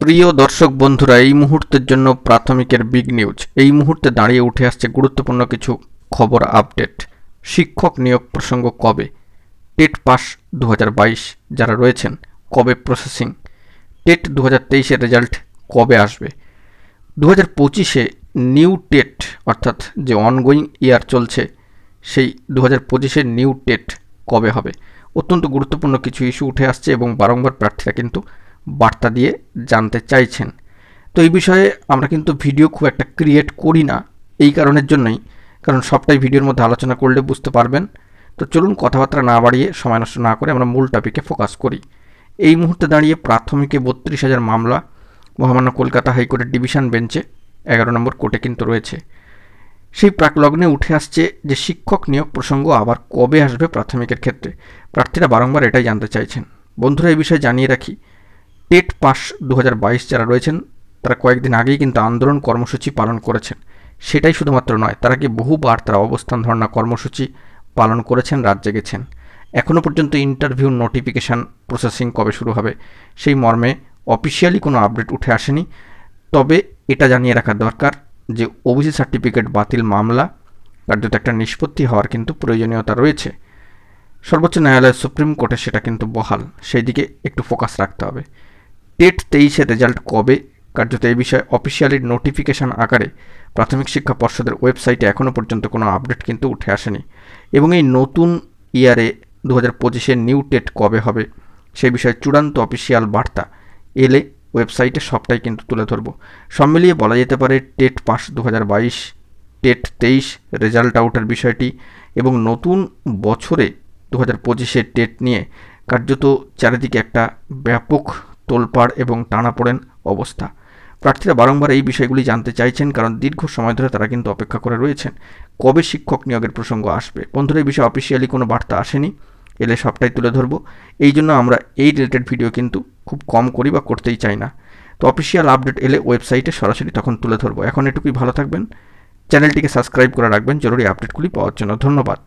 প্রিয় দর্শক বন্ধুরা, এই মুহূর্তের জন্য প্রাথমিকের বিগ নিউজ। এই মুহূর্তে দাঁড়িয়ে উঠে আসছে গুরুত্বপূর্ণ কিছু খবর আপডেট। শিক্ষক নিয়োগ প্রসঙ্গ কবে? টেট পাস 2022 যারা রয়েছেন কবে প্রসেসিং? টেট 2023-এর রেজাল্ট কবে আসবে? 2025-এ নিউ টেট অর্থাৎ যে অনগোয়িং ইয়ার চলছে সেই 2025-এর নিউ টেট কবে হবে? অত্যন্ত গুরুত্বপূর্ণ কিছু ইস্যু উঠে আসছে এবং বারংবার প্রার্থীরা কিন্তু বার্তা দিয়ে জানতে চাইছেন। তো এই বিষয়ে আমরা কিন্তু ভিডিও খুব একটা ক্রিয়েট করি না, এই কারণের জন্যই, কারণ সবটাই ভিডিওর মধ্যে আলোচনা করলে বুঝতে পারবেন। তো চলুন কথাবার্তা না বাড়িয়ে সময় নষ্ট না করে আমরা মূল টপিকে ফোকাস করি। এই মুহূর্তে দাঁড়িয়ে প্রাথমিকে 32,000 মামলা মহামান্য কলকাতা হাইকোর্টের ডিভিশন বেঞ্চে 11 নম্বর কোর্টে কিন্তু রয়েছে। সেই প্রাকলগ্নে উঠে আসছে যে শিক্ষক নিয়োগ প্রসঙ্গ আবার কবে আসবে প্রাথমিকের ক্ষেত্রে। প্রার্থীরা বারংবার এটাই জানতে চাইছেন। বন্ধুরা, এই বিষয়ে জানিয়ে রাখি, টেট পাস 2022 যারা রয়েছেন তারা কয়েকদিন আগেই কিন্তু আন্দোলন কর্মসূচি পালন করেছেন। সেটাই শুধুমাত্র নয়, তারা কি বহুবার তারা অবস্থান ধর্ণা কর্মসূচি পালন করেছেন, রাজ্যে গেছেন। এখনও পর্যন্ত ইন্টারভিউ নোটিফিকেশান প্রসেসিং কবে শুরু হবে সেই মর্মে অফিসিয়ালি কোনো আপডেট উঠে আসেনি। তবে এটা জানিয়ে রাখা দরকার যে ওবিসি সার্টিফিকেট বাতিল মামলা কার্যত একটা নিষ্পত্তি হওয়ার কিন্তু প্রয়োজনীয়তা রয়েছে। সর্বোচ্চ ন্যায়ালয় সুপ্রিম কোর্টে সেটা কিন্তু বহাল, সেই দিকে একটু ফোকাস রাখতে হবে। টেট 23-এর রেজাল্ট কবে? কার্যত এই বিষয়ে অফিসিয়ালি নোটিফিকেশান আকারে প্রাথমিক শিক্ষা পর্ষদের ওয়েবসাইটে এখনও পর্যন্ত কোনো আপডেট কিন্তু উঠে আসেনি। এবং এই নতুন ইয়ারে 2025-এর নিউ টেট কবে হবে সেই বিষয়ে চূড়ান্ত অফিসিয়াল বার্তা এলে ওয়েবসাইটে সবটাই কিন্তু তুলে ধরব। সব মিলিয়ে বলা যেতে পারে টেট পাস 2022, টেট 23 রেজাল্ট আউটের বিষয়টি এবং নতুন বছরে 2025-এর টেট নিয়ে কার্যত চারিদিকে একটা ব্যাপক তোলপাড় এবং টানাপোড়েন অবস্থা। প্রার্থীরা বারংবার এই বিষয়গুলি জানতে চাইছেন, কারণ দীর্ঘ সময় ধরে তারা কিন্তু অপেক্ষা করে রয়েছেন কবে শিক্ষক নিয়োগের প্রসঙ্গ আসবে। বন্ধুরা, এই বিষয়ে অফিসিয়ালি কোনো বার্তা আসেনি, এলে সবটাই তুলে ধরবো। এই জন্য আমরা এই রিলেটেড ভিডিও কিন্তু খুব কম করি বা করতেই চাই না। তো অফিসিয়াল আপডেট এলে ওয়েবসাইটে সরাসরি তখন তুলে ধরবো। এখন এটুকুই, ভালো থাকবেন, চ্যানেলটিকে সাবস্ক্রাইব করে রাখবেন জরুরি আপডেটগুলি পাওয়ার জন্য। ধন্যবাদ।